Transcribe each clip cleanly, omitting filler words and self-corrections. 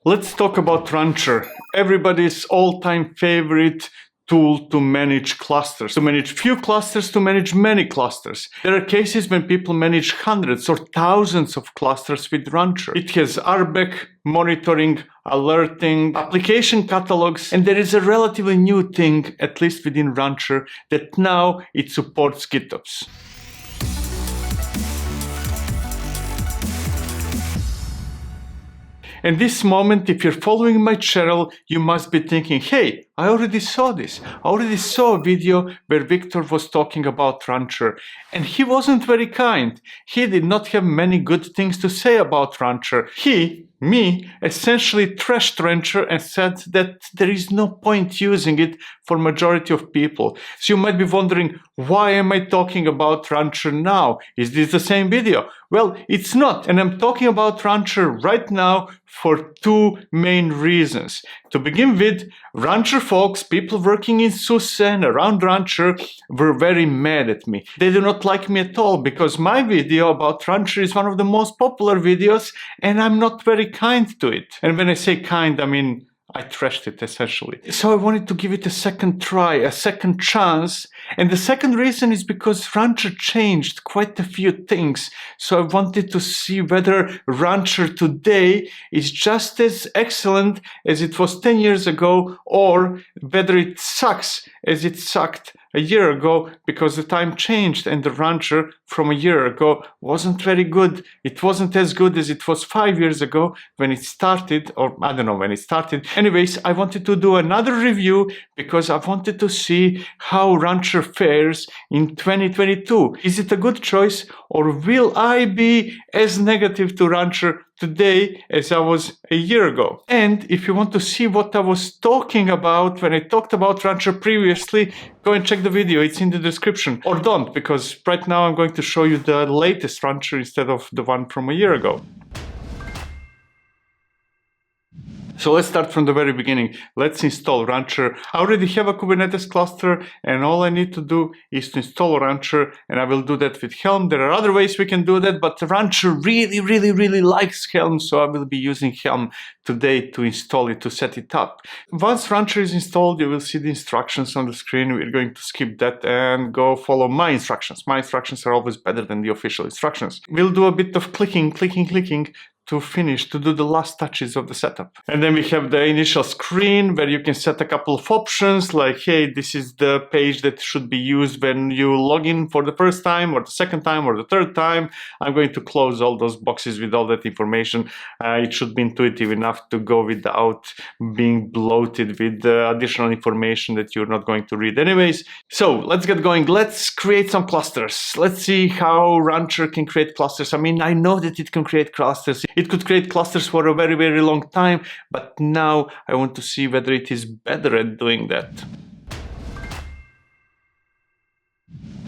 Let's talk about Rancher, everybody's all-time favorite tool to manage clusters, to manage few clusters, to manage many clusters. There are cases when people manage hundreds or thousands of clusters with Rancher. It has RBAC, monitoring, alerting, application catalogs, and there is a relatively new thing, at least within Rancher, that now it supports GitOps. In this moment, if you're following my channel, you must be thinking, hey, I already saw this. I already saw a video where Victor was talking about Rancher, and he wasn't very kind. He did not have many good things to say about Rancher. Me, essentially trashed Rancher and said that there is no point using it for majority of people. So you might be wondering, why am I talking about Rancher now? Is this the same video? Well, it's not, and I'm talking about Rancher right now for two main reasons. To begin with, Rancher folks, people working in SUSE and around Rancher, were very mad at me. They do not like me at all because my video about Rancher is one of the most popular videos and I'm not very kind to it. And when I say kind, I mean I trashed it essentially. So I wanted to give it a second try, a second chance. And the second reason is because Rancher changed quite a few things. So I wanted to see whether Rancher today is just as excellent as it was 10 years ago, or whether it sucks as it sucked a year ago, because the time changed and the Rancher from a year ago wasn't very good. It wasn't as good as it was 5 years ago when it started, or I don't know when it started. Anyways, I wanted to do another review because I wanted to see how Rancher fares in 2022. Is it a good choice, or will I be as negative to Rancher today as I was a year ago? And if you want to see what I was talking about when I talked about Rancher previously, go and check the video, it's in the description. Or don't, because right now I'm going to show you the latest Rancher instead of the one from a year ago. So let's start from the very beginning. Let's install Rancher. I already have a Kubernetes cluster and all I need to do is to install Rancher, and I will do that with Helm. There are other ways we can do that, but Rancher really likes Helm, so I will be using Helm today to install it, to set it up. Once Rancher is installed, you will see the instructions on the screen. We're going to skip that and go follow my instructions. My instructions are always better than the official instructions. We'll do a bit of clicking to finish, to do the last touches of the setup. And then we have the initial screen where you can set a couple of options like, hey, this is the page that should be used when you log in for the first time or the second time or the third time. I'm going to close all those boxes with all that information. It should be intuitive enough to go without being bloated with additional information that you're not going to read anyways. So let's get going. Let's create some clusters. Let's see how Rancher can create clusters. I mean, I know that it can create clusters. It could create clusters for a very long time, but now I want to see whether it is better at doing that.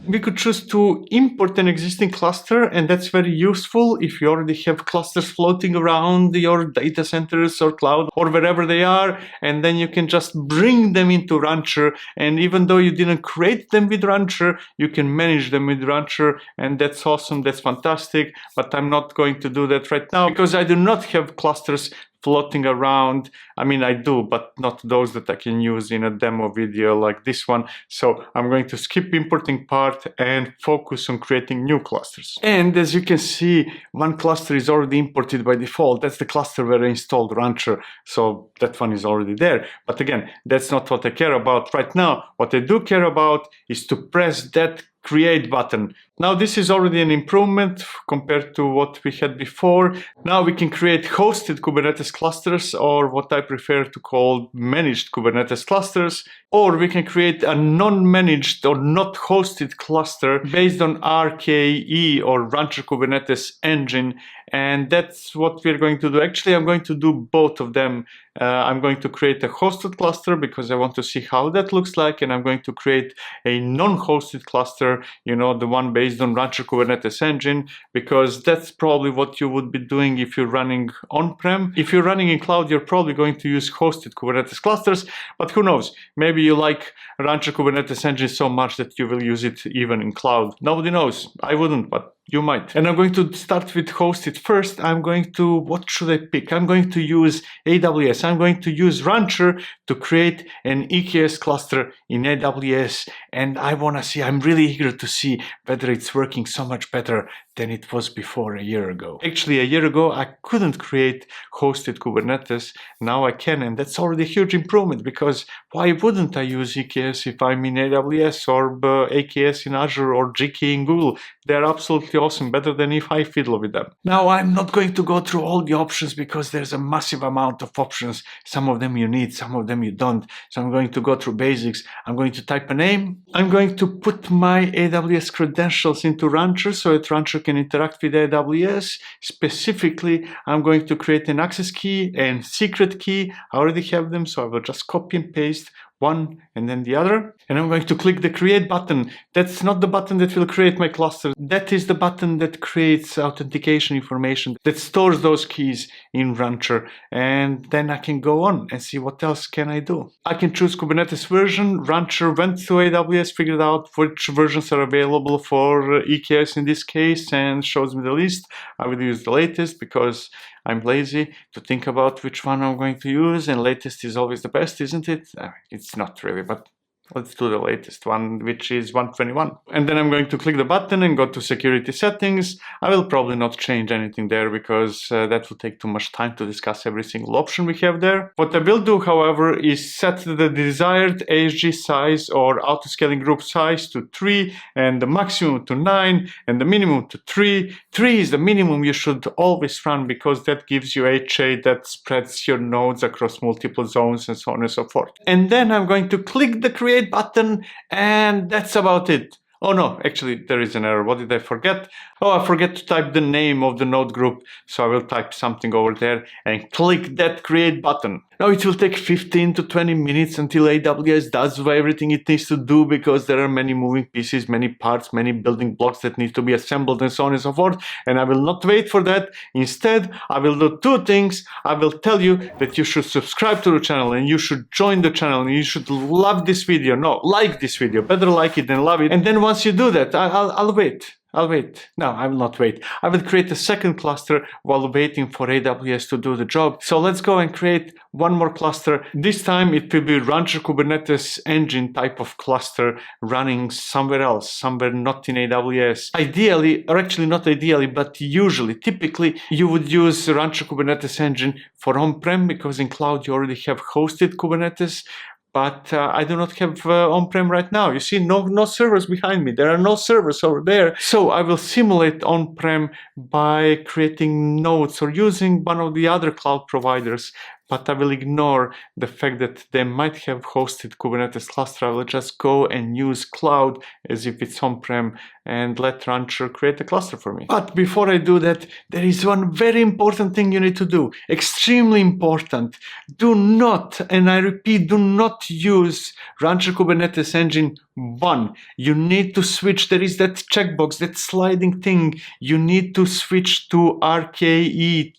We could choose to import an existing cluster, and that's very useful if you already have clusters floating around your data centers or cloud or wherever they are, and then you can just bring them into Rancher, and even though you didn't create them with Rancher, you can manage them with Rancher, and that's awesome, that's fantastic, but I'm not going to do that right now because I do not have clusters floating around. I mean, I do, but not those that I can use in a demo video like this one. So I'm going to skip importing part and focus on creating new clusters. And as you can see, one cluster is already imported by default. That's the cluster where I installed Rancher. So that one is already there. But again, that's not what I care about right now. What I do care about is to press that create button. Now this is already an improvement compared to what we had before. Now we can create hosted Kubernetes clusters, or what I prefer to call managed Kubernetes clusters, or we can create a non-managed or not hosted cluster based on RKE or Rancher Kubernetes Engine, and that's what we're going to do. Actually, I'm going to do both of them. I'm going to create a hosted cluster because I want to see how that looks like, and I'm going to create a non-hosted cluster, you know, the one based on Rancher Kubernetes Engine, because that's probably what you would be doing if you're running on-prem. If you're running in cloud, you're probably going to use hosted Kubernetes clusters, but who knows? Maybe you like Rancher Kubernetes Engine so much that you will use it even in cloud. Nobody knows. I wouldn't, but You might. And I'm going to start with hosted first. What should I pick? I'm going to use AWS. I'm going to use Rancher to create an EKS cluster in AWS. And I'm really eager to see whether it's working so much better than it was before a year ago. Actually, a year ago, I couldn't create hosted Kubernetes. Now I can, and that's already a huge improvement, because why wouldn't I use EKS if I'm in AWS or AKS in Azure or GKE in Google? They're absolutely awesome, better than if I fiddle with them. Now, I'm not going to go through all the options because there's a massive amount of options. Some of them you need, some of them you don't. So I'm going to go through basics. I'm going to type a name. I'm going to put my AWS credentials into Rancher so that Rancher can interact with AWS. Specifically, I'm going to create an access key and secret key. I already have them, so I will just copy and paste one and then the other. And I'm going to click the create button. That's not the button that will create my cluster. That is the button that creates authentication information, that stores those keys in Rancher. And then I can go on and see what else can I do. I can choose Kubernetes version. Rancher went to AWS, figured out which versions are available for EKS in this case, and shows me the list. I will use the latest because I'm lazy to think about which one I'm going to use, and latest is always the best, isn't it? It's not really, but let's do the latest one, which is 121. And then I'm going to click the button and go to security settings. I will probably not change anything there because that will take too much time to discuss every single option we have there. What I will do, however, is set the desired ASG size or autoscaling group size to 3 and the maximum to 9 and the minimum to 3. 3 is the minimum you should always run because that gives you HA that spreads your nodes across multiple zones and so on and so forth. And then I'm going to click the create button, and that's about it. Oh no, actually there is an error. What did I forget? Oh, I forget to type the name of the node group. So I will type something over there and click that create button. Now it will take 15 to 20 minutes until AWS does everything it needs to do because there are many moving pieces, many parts, many building blocks that need to be assembled and so on and so forth. And I will not wait for that. Instead, I will do two things. I will tell you that you should subscribe to the channel and you should join the channel and you should love this video. No, like this video. Better like it than love it. And then once you do that, I'll wait. No, I will not wait. I will create a second cluster while waiting for AWS to do the job. So let's go and create one more cluster. This time it will be Rancher Kubernetes Engine type of cluster running somewhere else, somewhere not in AWS. Ideally, or actually not ideally, but usually, typically, you would use Rancher Kubernetes Engine for on-prem because in cloud you already have hosted Kubernetes. But I do not have on-prem right now. You see, no servers behind me. There are no servers over there. So I will simulate on-prem by creating nodes or using one of the other cloud providers. But I will ignore the fact that they might have hosted Kubernetes cluster. I will just go and use cloud as if it's on-prem and let Rancher create a cluster for me. But before I do that, there is one very important thing you need to do. Extremely important. Do not, and I repeat, do not use Rancher Kubernetes Engine 1. You need to switch. There is that checkbox, that sliding thing. You need to switch to RKE2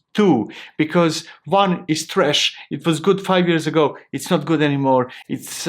because 1 is trash. It was good 5 years ago. It's not good anymore. It's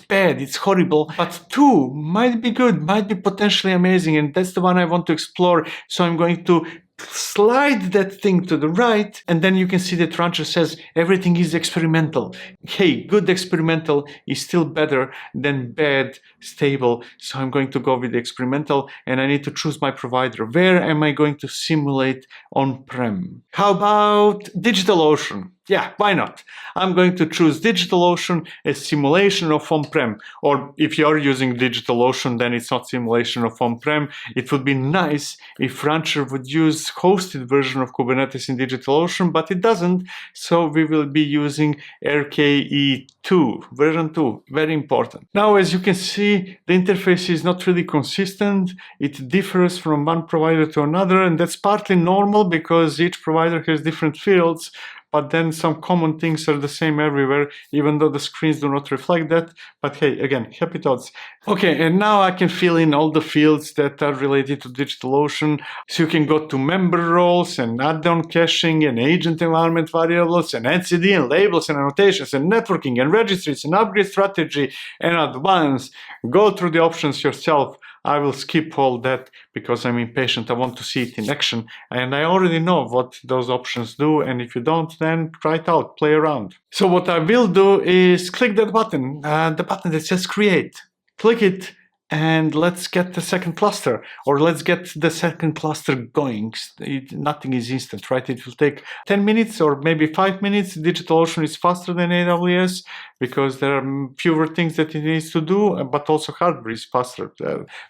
bad. It's horrible. But 2 might be good, might be potentially amazing, and that's the one I want to explore. So I'm going to slide that thing to the right, and then you can see that Rancher says everything is experimental. Hey, good experimental is still better than bad stable. So I'm going to go with the experimental, and I need to choose my provider. Where am I going to simulate on-prem? How about DigitalOcean? Yeah, why not? I'm going to choose DigitalOcean as simulation of on-prem. Or if you're using DigitalOcean, then it's not simulation of on-prem. It would be nice if Rancher would use hosted version of Kubernetes in DigitalOcean, but it doesn't. So we will be using RKE2, version 2, very important. Now, as you can see, the interface is not really consistent. It differs from one provider to another, and that's partly normal because each provider has different fields. But then some common things are the same everywhere, even though the screens do not reflect that. But hey, again, happy thoughts. Okay, and now I can fill in all the fields that are related to DigitalOcean. So you can go to member roles and add-on caching and agent environment variables and etcd and labels and annotations and networking and registries and upgrade strategy and advanced. Go through the options yourself. I will skip all that because I'm impatient. I want to see it in action, and I already know what those options do, and if you don't, then try it out, play around. So what I will do is click that button, the button that says create. Click it, and let's get the second cluster, or let's get the second cluster going. Nothing is instant, right? It will take 10 minutes or maybe 5 minutes. DigitalOcean is faster than AWS because there are fewer things that it needs to do, but also hardware is faster.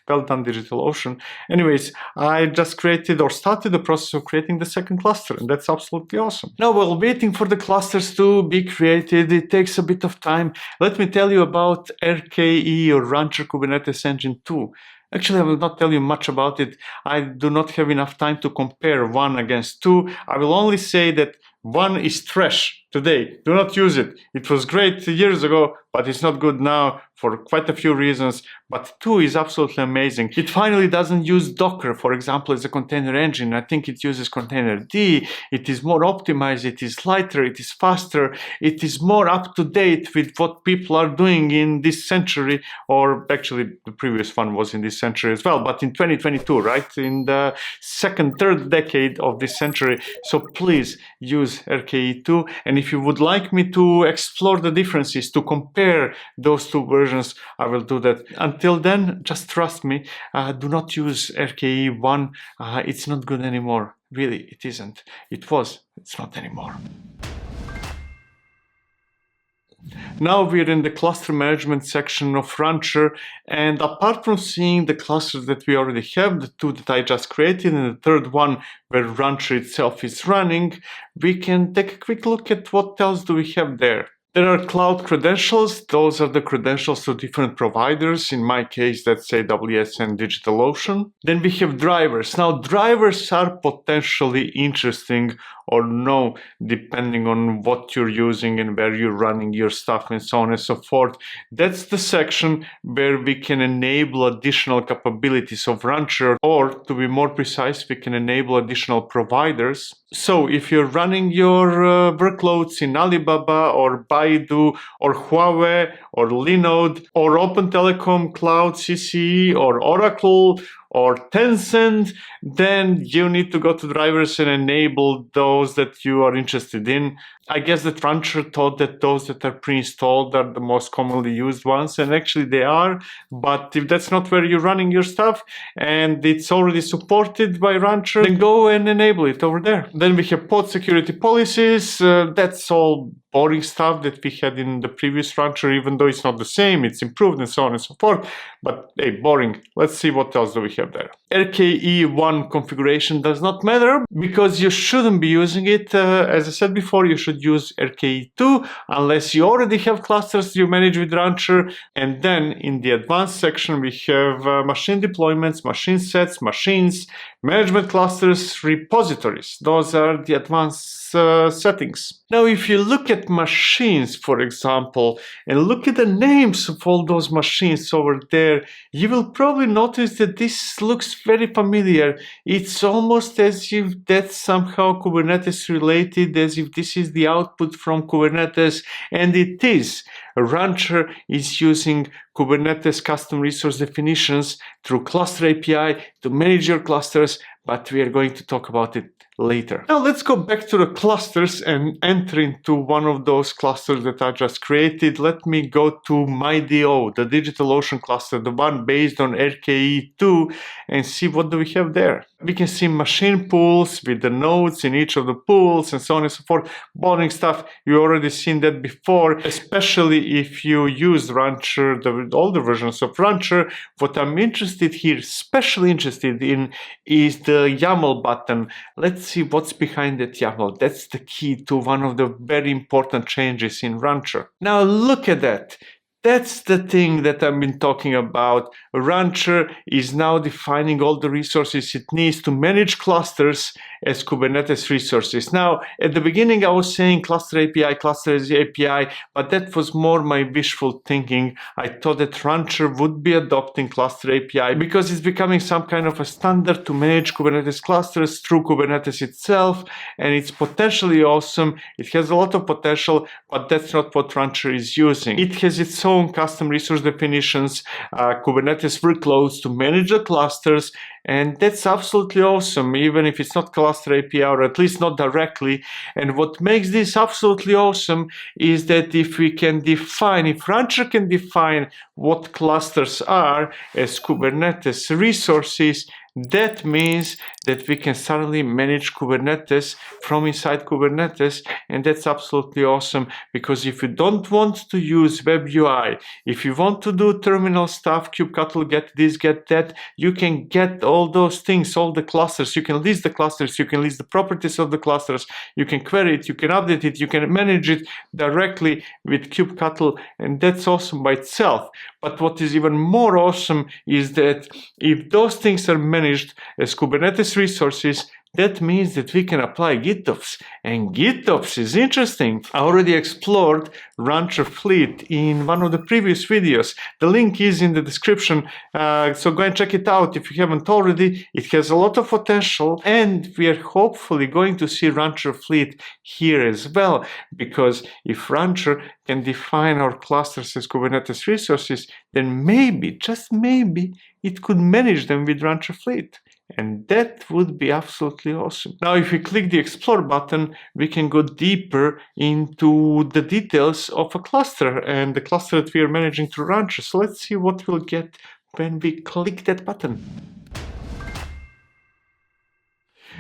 Well done, DigitalOcean. Anyways, I just created or started the process of creating the second cluster, and that's absolutely awesome. Now, while waiting for the clusters to be created, it takes a bit of time. Let me tell you about RKE, or Rancher Kubernetes Engine 2. Actually, I will not tell you much about it. I do not have enough time to compare 1 against 2. I will only say that 1 is trash today. Do not use it. It was great years ago, but it's not good now for quite a few reasons. But 2 is absolutely amazing. It finally doesn't use Docker, for example, as a container engine. I think it uses containerd. It is more optimized, it is lighter, it is faster, it is more up to date with what people are doing in this century, or actually the previous one was in this century as well, but in 2022, right? In the second, third decade of this century. So please use RKE2. And if you would like me to explore the differences, to compare those two versions, I will do that. Until then, just trust me, do not use RKE1. It's not good anymore. Really, it isn't. It was, it's not anymore. Now we're in the cluster management section of Rancher, and apart from seeing the clusters that we already have, the 2 that I just created and the third one where Rancher itself is running, we can take a quick look at what else do we have there. There are cloud credentials. Those are the credentials to different providers. In my case, that's AWS and DigitalOcean. Then we have drivers. Now, drivers are potentially interesting or no, depending on what you're using and where you're running your stuff and so on and so forth. That's the section where we can enable additional capabilities of Rancher, or to be more precise, we can enable additional providers. So if you're running your workloads in Alibaba or Baidu or Huawei or Linode or Open Telecom Cloud CCE or Oracle or Tencent, then you need to go to drivers and enable those that you are interested in. I guess that Rancher thought that those that are pre-installed are the most commonly used ones, and actually they are, but if that's not where you're running your stuff and it's already supported by Rancher, then go and enable it over there. Then we have pod security policies. That's all boring stuff that we had in the previous Rancher, even though it's not the same, it's improved and so on and so forth, but hey, boring. Let's see what else do we have there. RKE1 configuration does not matter because you shouldn't be using it. As I said before, you should use RKE2 unless you already have clusters you manage with Rancher. And then in the advanced section, we have machine deployments, machine sets, machines, management clusters, repositories. Those are the advanced settings. Now, if you look at machines, for example, and look at the names of all those machines over there, you will probably notice that this looks very familiar. It's almost as if that's somehow Kubernetes related, as if this is the output from Kubernetes, and it is. Rancher is using Kubernetes custom resource definitions through Cluster API to manage your clusters, but we are going to talk about it later. Now let's go back to the clusters and enter into one of those clusters that I just created. Let me go to MyDO, the DigitalOcean cluster, the one based on RKE2, and see what do we have there. We can see machine pools with the nodes in each of the pools and so on and so forth. Boring stuff. You already seen that before, especially if you use Rancher, the older versions of Rancher. What I'm interested here, especially interested in, is the YAML button. Let's see what's behind that YAML. That's the key to one of the very important changes in Rancher. Now look at that. That's the thing that I've been talking about. Rancher is now defining all the resources it needs to manage clusters, as Kubernetes resources. Now, at the beginning, I was saying cluster API, cluster API, but that was more my wishful thinking. I thought that Rancher would be adopting cluster API because it's becoming some kind of a standard to manage Kubernetes clusters through Kubernetes itself, and it's potentially awesome. It has a lot of potential, but that's not what Rancher is using. It has its own custom resource definitions, Kubernetes workloads to manage the clusters, and that's absolutely awesome, even if it's not cluster API, or at least not directly. And what makes this absolutely awesome is that if Rancher can define what clusters are as Kubernetes resources, that means that we can suddenly manage Kubernetes from inside Kubernetes, and that's absolutely awesome, because if you don't want to use web UI, if you want to do terminal stuff, kubectl, get this, get that, you can get all those things, all the clusters, you can list the clusters, you can list the properties of the clusters, you can query it, you can update it, you can manage it directly with kubectl, and that's awesome by itself. But what is even more awesome is that if those things are managed as Kubernetes resources, that means that we can apply GitOps, and GitOps is interesting. I already explored Rancher Fleet in one of the previous videos. The link is in the description, so go and check it out if you haven't already. It has a lot of potential, and we are hopefully going to see Rancher Fleet here as well, because if Rancher can define our clusters as Kubernetes resources, then maybe, just maybe, it could manage them with Rancher Fleet. And that would be absolutely awesome. Now, if we click the Explore button, we can go deeper into the details of a cluster and the cluster that we are managing through Rancher. So let's see what we'll get when we click that button.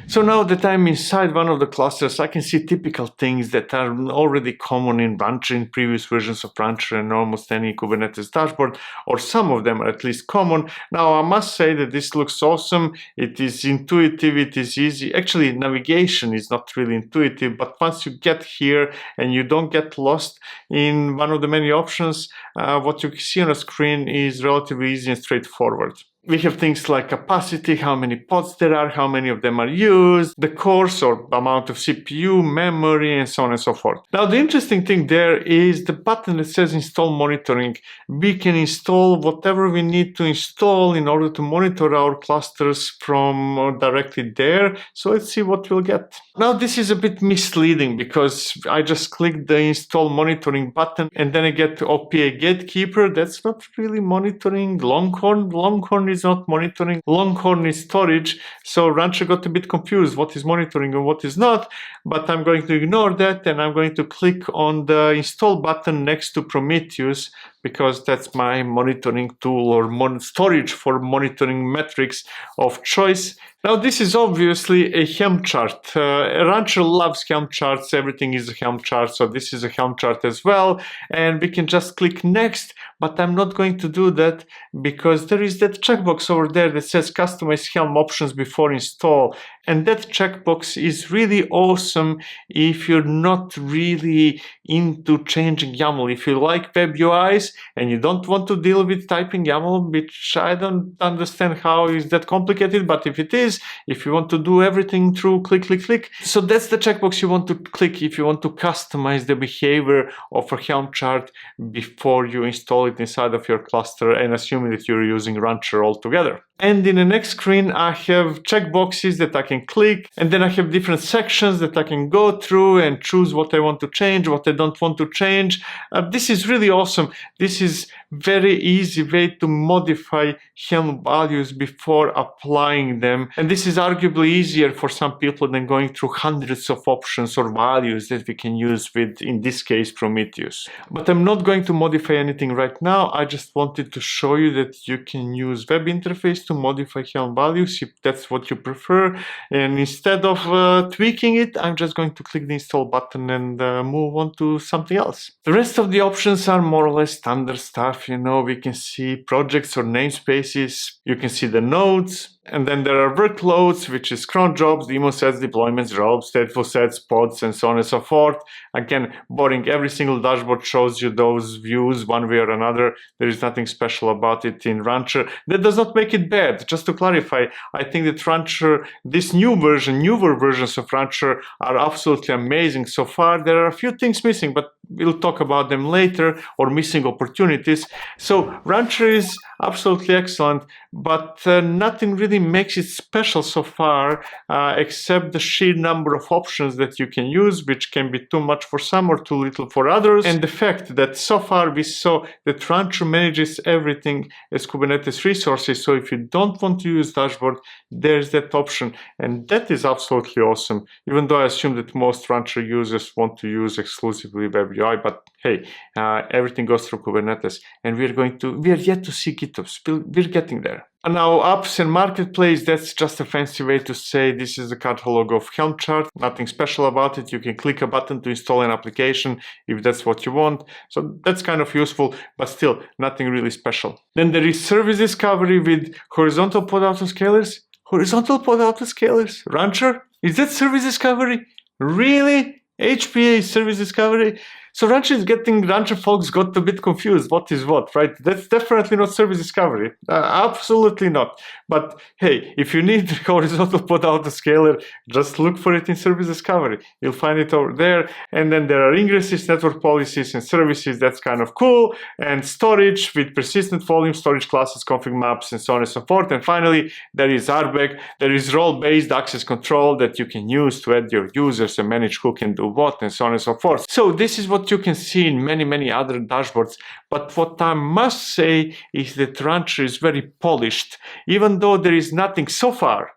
So now that I'm inside one of the clusters, I can see typical things that are already common in Rancher, in previous versions of Rancher and almost any Kubernetes dashboard, or some of them are at least common. Now, I must say that this looks awesome. It is intuitive, it is easy. Actually, navigation is not really intuitive, but once you get here and you don't get lost in one of the many options, what you see on the screen is relatively easy and straightforward. We have things like capacity, how many pods there are, how many of them are used, the cores or amount of CPU, memory, and so on and so forth. Now, the interesting thing there is the button that says install monitoring. We can install whatever we need to install in order to monitor our clusters from directly there. So let's see what we'll get. Now, this is a bit misleading because I just clicked the install monitoring button and then I get to OPA Gatekeeper. That's not really monitoring. Longhorn is not monitoring. Longhorn is storage. So Rancher got a bit confused what is monitoring and what is not, but I'm going to ignore that and I'm going to click on the install button next to Prometheus, because that's my monitoring tool or storage for monitoring metrics of choice. Now, this is obviously a Helm chart. Rancher loves Helm charts. Everything is a Helm chart, so this is a Helm chart as well. And we can just click next, but I'm not going to do that because there is that checkbox over there that says customize Helm options before install. And that checkbox is really awesome if you're not really into changing YAML. If you like web UIs and you don't want to deal with typing YAML, which I don't understand how is that complicated, but if it is, if you want to do everything through click, click, click. So that's the checkbox you want to click if you want to customize the behavior of a Helm chart before you install it inside of your cluster, and assuming that you're using Rancher altogether. And in the next screen, I have checkboxes that I can click, and then I have different sections that I can go through and choose what I want to change, what I don't want to change. This is really awesome. This is very easy way to modify Helm values before applying them. And this is arguably easier for some people than going through hundreds of options or values that we can use with, in this case, Prometheus. But I'm not going to modify anything right now. I just wanted to show you that you can use web interface to modify Helm values if that's what you prefer. And instead of tweaking it, I'm just going to click the install button and move on to something else. The rest of the options are more or less standard stuff. You know, we can see projects or namespaces. You can see the nodes. And then there are workloads, which is cron jobs, daemon sets, deployments, jobs, stateful sets, pods, and so on and so forth. Again, boring. Every single dashboard shows you those views one way or another. There is nothing special about it in Rancher. That does not make it bad. Just to clarify, I think that Rancher, this newer versions of Rancher are absolutely amazing so far. There are a few things missing, but we'll talk about them later, or missing opportunities. So Rancher is absolutely excellent, but nothing really makes it special so far, except the sheer number of options that you can use, which can be too much for some or too little for others, and the fact that so far we saw that Rancher manages everything as Kubernetes resources. So if you don't want to use dashboard, there's that option, and that is absolutely awesome, even though I assume that most Rancher users want to use exclusively Web UI. But hey, everything goes through Kubernetes, and we are yet to see GitOps. We're getting there. And now apps and marketplace, that's just a fancy way to say this is the catalog of Helm chart. Nothing special about it. You can click a button to install an application if that's what you want. So that's kind of useful, but still nothing really special. Then there is service discovery with horizontal pod autoscalers. Horizontal pod autoscalers? Rancher? Is that service discovery? Really? HPA service discovery? So Rancher folks got a bit confused. What is what, right? That's definitely not service discovery. Absolutely not. But hey, if you need horizontal pod autoscaler, just look for it in service discovery. You'll find it over there. And then there are ingresses, network policies, and services. That's kind of cool. And storage with persistent volume, storage classes, config maps, and so on and so forth. And finally, there is RBAC. There is role-based access control that you can use to add your users and manage who can do what, and so on and so forth. So this is what you can see in many other dashboards. But what I must say is that Rancher is very polished. Even though there is nothing so far,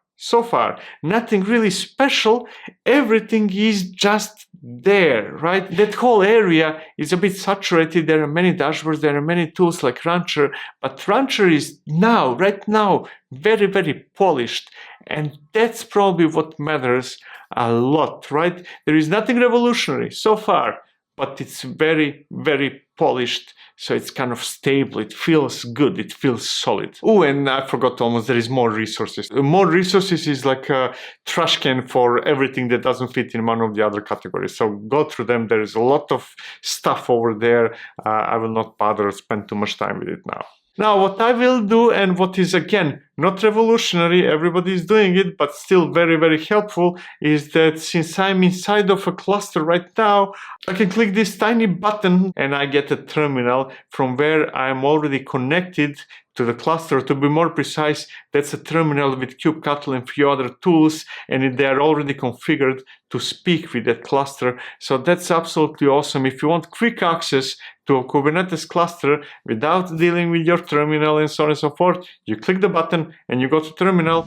nothing really special, everything is just there, right? That whole area is a bit saturated. There are many dashboards, there are many tools like Rancher, but Rancher is right now, very polished. And that's probably what matters a lot, right? There is nothing revolutionary so far, but it's very polished, so it's kind of stable. It feels good, it feels solid. Oh, and I forgot almost, there is more resources. More resources is like a trash can for everything that doesn't fit in one of the other categories. So go through them. There is a lot of stuff over there. I will not bother to spend too much time with it now. Now, what I will do, and what is again not revolutionary, everybody is doing it, but still very helpful, is that since I'm inside of a cluster right now, I can click this tiny button and I get a terminal from where I'm already connected to the cluster. To be more precise, that's a terminal with kubectl and a few other tools, and they are already configured to speak with that cluster. So that's absolutely awesome. If you want quick access to a Kubernetes cluster without dealing with your terminal and so on and so forth, you click the button and you go to terminal.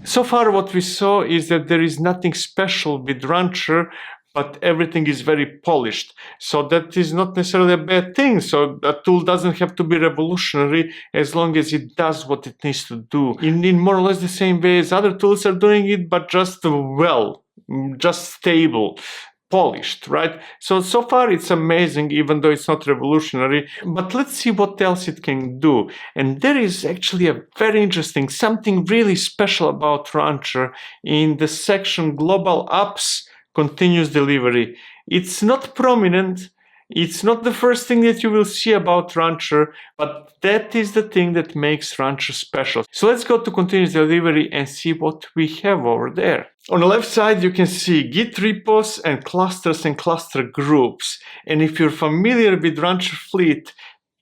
So far what we saw is that there is nothing special with Rancher, but everything is very polished. So that is not necessarily a bad thing. So a tool doesn't have to be revolutionary as long as it does what it needs to do in more or less the same way as other tools are doing it, but just stable, polished, right? So far it's amazing, even though it's not revolutionary. But let's see what else it can do. And there is actually a very interesting, something really special about Rancher in the section Global Apps Continuous Delivery. It's not prominent. It's not the first thing that you will see about Rancher, but that is the thing that makes Rancher special. So let's go to continuous delivery and see what we have over there. On the left side, you can see Git repos and cluster groups. And if you're familiar with Rancher Fleet,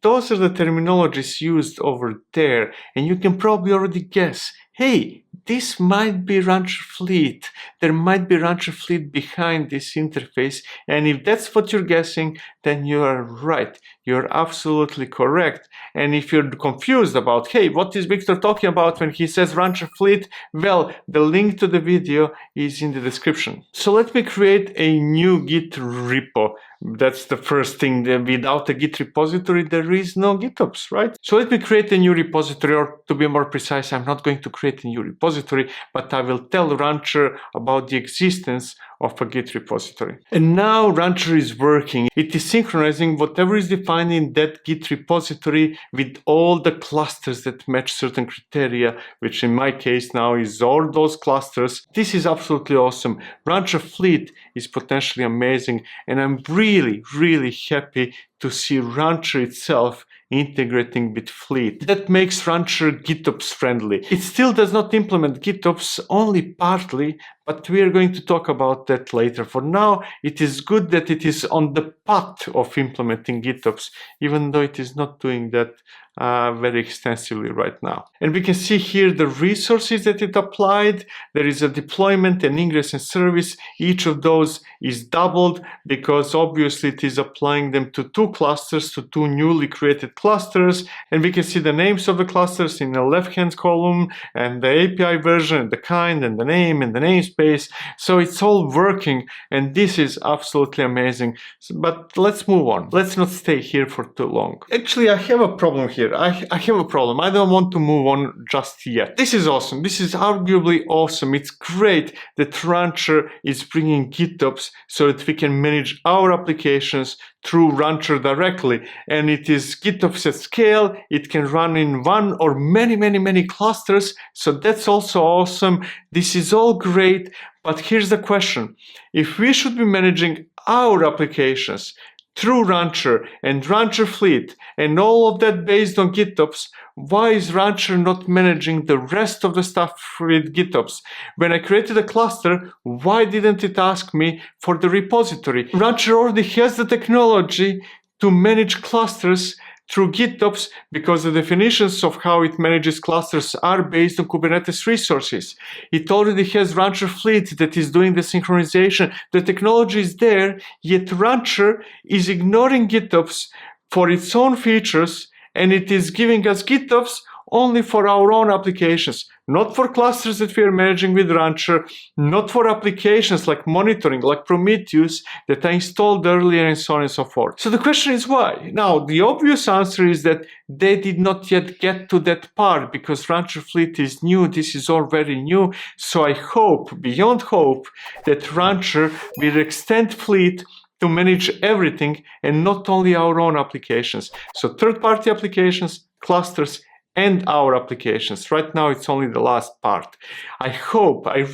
those are the terminologies used over there. And you can probably already guess, hey, this might be Rancher Fleet. There might be Rancher Fleet behind this interface. And if that's what you're guessing, then you are right. You're absolutely correct. And if you're confused about, hey, what is Victor talking about when he says Rancher Fleet? Well, the link to the video is in the description. So let me create a new Git repo. That's the first thing. Without a Git repository, there is no GitOps, right? So let me create a new repository, or to be more precise, I'm not going to create a new repository, but I will tell Rancher about the existence of a Git repository. And now Rancher is working. It is synchronizing whatever is defined in that Git repository with all the clusters that match certain criteria, which in my case now is all those clusters. This is absolutely awesome. Rancher Fleet is potentially amazing, and I'm really, really happy to see Rancher itself integrating with Fleet. That makes Rancher GitOps friendly. It still does not implement GitOps, only partly, but we are going to talk about that later. For now, it is good that it is on the path of implementing GitOps, even though it is not doing that very extensively right now. And we can see here the resources that it applied. There is a deployment, an ingress and service. Each of those is doubled because obviously it is applying them to two clusters, to two newly created clusters. And we can see the names of the clusters in the left-hand column, and the API version, and the kind, and the name, and the namespace. So it's all working, and this is absolutely amazing. But let's move on. Let's not stay here for too long. Actually, I have a problem here. I have a problem. I don't want to move on just yet. This is awesome. This is arguably awesome. It's great that Rancher is bringing GitOps so that we can manage our applications through Rancher directly. And it is GitOps at scale. It can run in one or many clusters. So that's also awesome. This is all great. But here's the question. If we should be managing our applications through Rancher and Rancher Fleet and all of that based on GitOps, why is Rancher not managing the rest of the stuff with GitOps? When I created a cluster, why didn't it ask me for the repository? Rancher already has the technology to manage clusters through GitOps because the definitions of how it manages clusters are based on Kubernetes resources. It already has Rancher Fleet that is doing the synchronization. The technology is there, yet Rancher is ignoring GitOps for its own features, and it is giving us GitOps only for our own applications, not for clusters that we are managing with Rancher, not for applications like monitoring, like Prometheus that I installed earlier, and so on and so forth. So the question is why? Now, the obvious answer is that they did not yet get to that part because Rancher Fleet is new. This is all very new. So I hope, beyond hope, that Rancher will extend Fleet to manage everything and not only our own applications. So third-party applications, clusters, and our applications. Right now, it's only the last part. I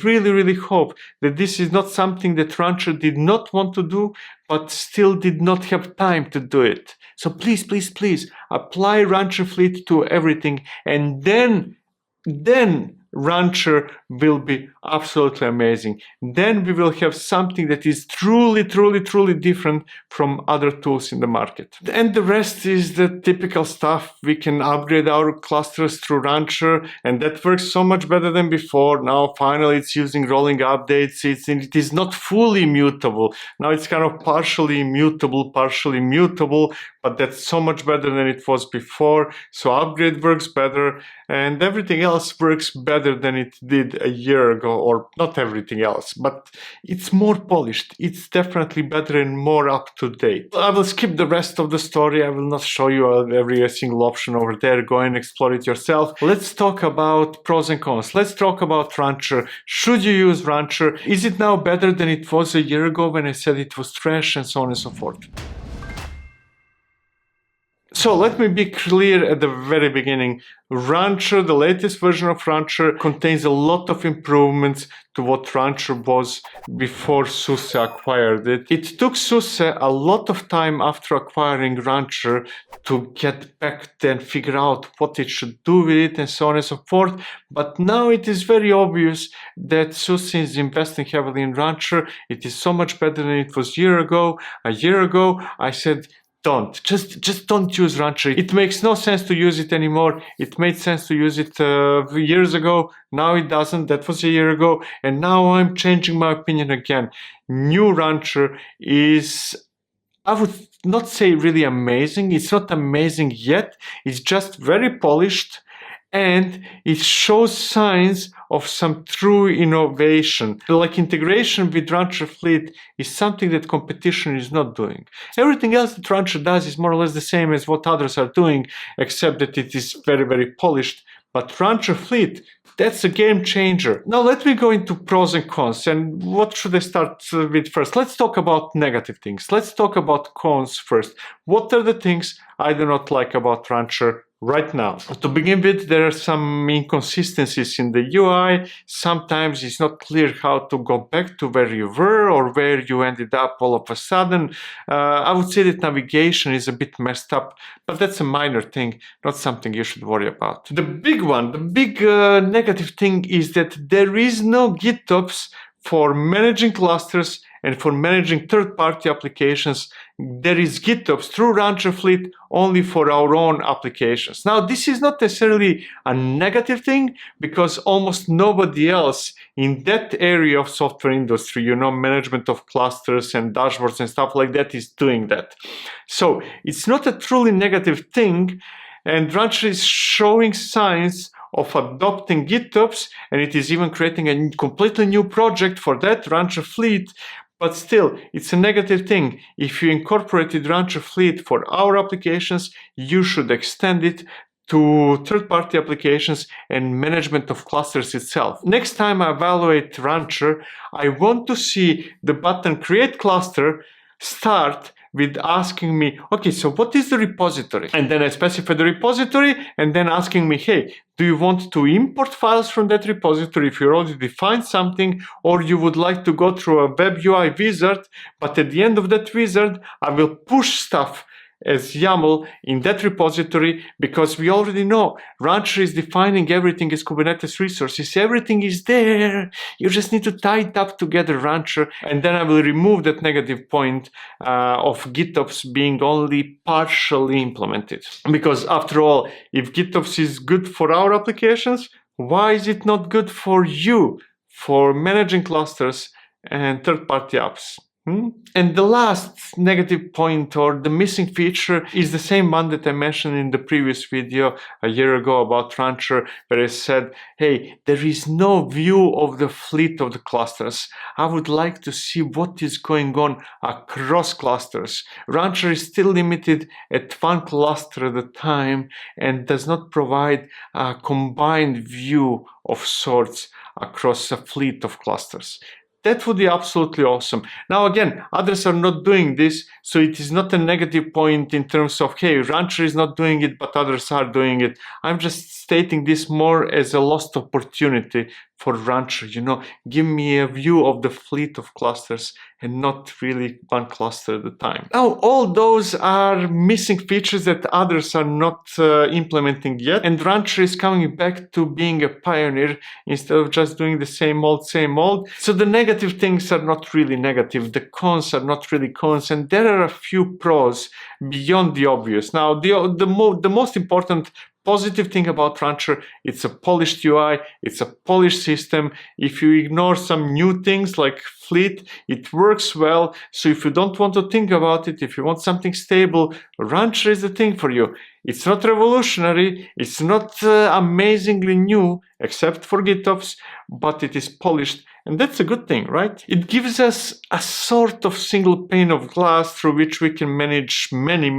really hope that this is not something that Rancher did not want to do, but still did not have time to do it. So please, apply Rancher Fleet to everything, and then Rancher will be absolutely amazing. Then we will have something that is truly different from other tools in the market. And the rest is the typical stuff. We can upgrade our clusters through Rancher, and that works so much better than before. Now finally it's using rolling updates. It is not fully mutable. Now it's kind of partially mutable, but that's so much better than it was before. So upgrade works better, and everything else works better than it did a year ago, or not everything else, but it's more polished. It's definitely better and more up to date. I will skip the rest of the story. I will not show you every single option over there. Go and explore it yourself. Let's talk about pros and cons. Let's talk about Rancher. Should you use Rancher? Is it now better than it was a year ago when I said it was trash, and so on and so forth? So let me be clear at the very beginning. Rancher, the latest version of Rancher, contains a lot of improvements to what Rancher was before SUSE acquired it. It took SUSE a lot of time after acquiring Rancher to get back and figure out what it should do with it, and so on and so forth. But now it is very obvious that SUSE is investing heavily in Rancher. It is so much better than it was a year ago. A year ago, I said, just don't use Rancher. It makes no sense to use it anymore. It made sense to use it years ago. Now it doesn't. That was a year ago. And now I'm changing my opinion again. New Rancher is, I would not say really amazing. It's not amazing yet. It's just very polished, and it shows signs of some true innovation. Like integration with Rancher Fleet is something that competition is not doing. Everything else that Rancher does is more or less the same as what others are doing, except that it is very polished, But Rancher Fleet, that's a game changer. Now let me go into pros and cons. And what should I start with first? Let's talk about negative things. Let's talk about cons first. What are the things I do not like about Rancher right now? To begin with, there are some inconsistencies in the UI. Sometimes it's not clear how to go back to where you were or where you ended up all of a sudden. I would say that navigation is a bit messed up, but that's a minor thing, not something you should worry about. The big one, the big negative thing is that there is no GitOps for managing clusters and for managing third-party applications. There is GitOps through Rancher Fleet only for our own applications. Now, this is not necessarily a negative thing because almost nobody else in that area of software industry, management of clusters and dashboards and stuff like that is doing that. So it's not a truly negative thing, and Rancher is showing signs of adopting GitOps, and it is even creating a completely new project for that, Rancher Fleet. But still, it's a negative thing. If you incorporated Rancher Fleet for our applications, you should extend it to third-party applications and management of clusters itself. Next time I evaluate Rancher, I want to see the button Create Cluster start with asking me, okay, so what is the repository? And then I specify the repository and then asking me, hey, do you want to import files from that repository if you already defined something, or you would like to go through a web UI wizard, but at the end of that wizard, I will push stuff as YAML in that repository, because we already know Rancher is defining everything as Kubernetes resources. Everything is there. You just need to tie it up together, Rancher, and then I will remove that negative point of GitOps being only partially implemented. Because after all, if GitOps is good for our applications, why is it not good for you, for managing clusters and third-party apps? And the last negative point, or the missing feature, is the same one that I mentioned in the previous video a year ago about Rancher, where I said, hey, there is no view of the fleet of the clusters. I would like to see what is going on across clusters. Rancher is still limited at one cluster at a time and does not provide a combined view of sorts across a fleet of clusters. That would be absolutely awesome. Now, again, others are not doing this, so it is not a negative point in terms of, hey, Rancher is not doing it, but others are doing it. I'm just stating this more as a lost opportunity for Rancher. Give me a view of the fleet of clusters and not really one cluster at a time. Now, all those are missing features that others are not implementing yet, and Rancher is coming back to being a pioneer instead of just doing the same old, same old. So the negative things are not really negative, the cons are not really cons, and there are a few pros beyond the obvious. Now, the most important positive thing about Rancher, it's a polished UI, it's a polished system. If you ignore some new things like Fleet, it works well. So if you don't want to think about it, if you want something stable, Rancher is the thing for you. It's not revolutionary, it's not amazingly new, except for GitOps, but it is polished. And that's a good thing, right? It gives us a sort of single pane of glass through which we can manage many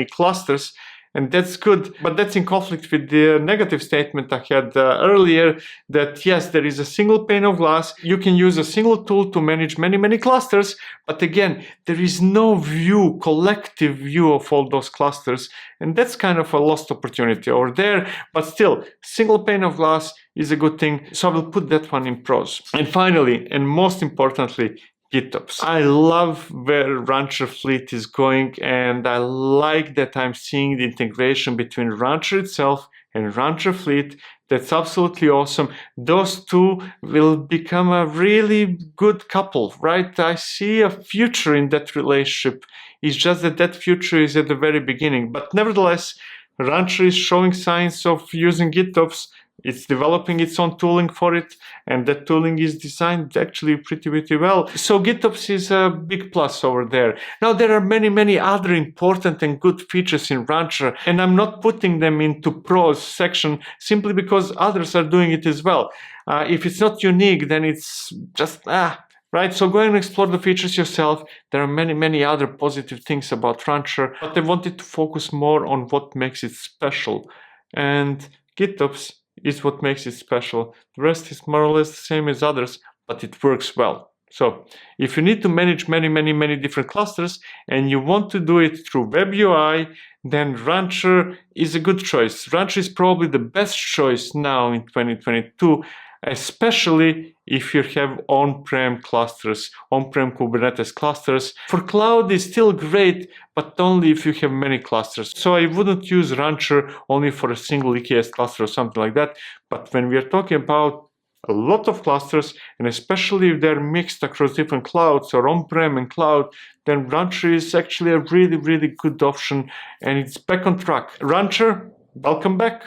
clusters. And that's good, but that's in conflict with the negative statement I had earlier, that yes, there is a single pane of glass. You can use a single tool to manage many clusters, but again, there is no view, collective view of all those clusters, and that's kind of a lost opportunity over there. But still, single pane of glass is a good thing, so I will put that one in pros. And finally, and most importantly, GitOps. I love where Rancher Fleet is going, and I like that I'm seeing the integration between Rancher itself and Rancher Fleet. That's absolutely awesome. Those two will become a really good couple, right? I see a future in that relationship. It's just that future is at the very beginning. But nevertheless, Rancher is showing signs of using GitOps. It's developing its own tooling for it, and that tooling is designed actually pretty well. So GitOps is a big plus over there. Now, there are many other important and good features in Rancher, and I'm not putting them into pros section simply because others are doing it as well. If it's not unique, then it's just, right? So go and explore the features yourself. There are many other positive things about Rancher, but I wanted to focus more on what makes it special and GitOps is what makes it special. The rest is more or less the same as others, but it works well. So if you need to manage many different clusters and you want to do it through web UI, then Rancher is a good choice. Rancher is probably the best choice now in 2022, especially if you have on-prem clusters, on-prem Kubernetes clusters. For cloud is still great, but only if you have many clusters. So I wouldn't use Rancher only for a single EKS cluster or something like that. But when we are talking about a lot of clusters, and especially if they're mixed across different clouds or on-prem and cloud, then Rancher is actually a really good option, and it's back on track. Rancher, welcome back.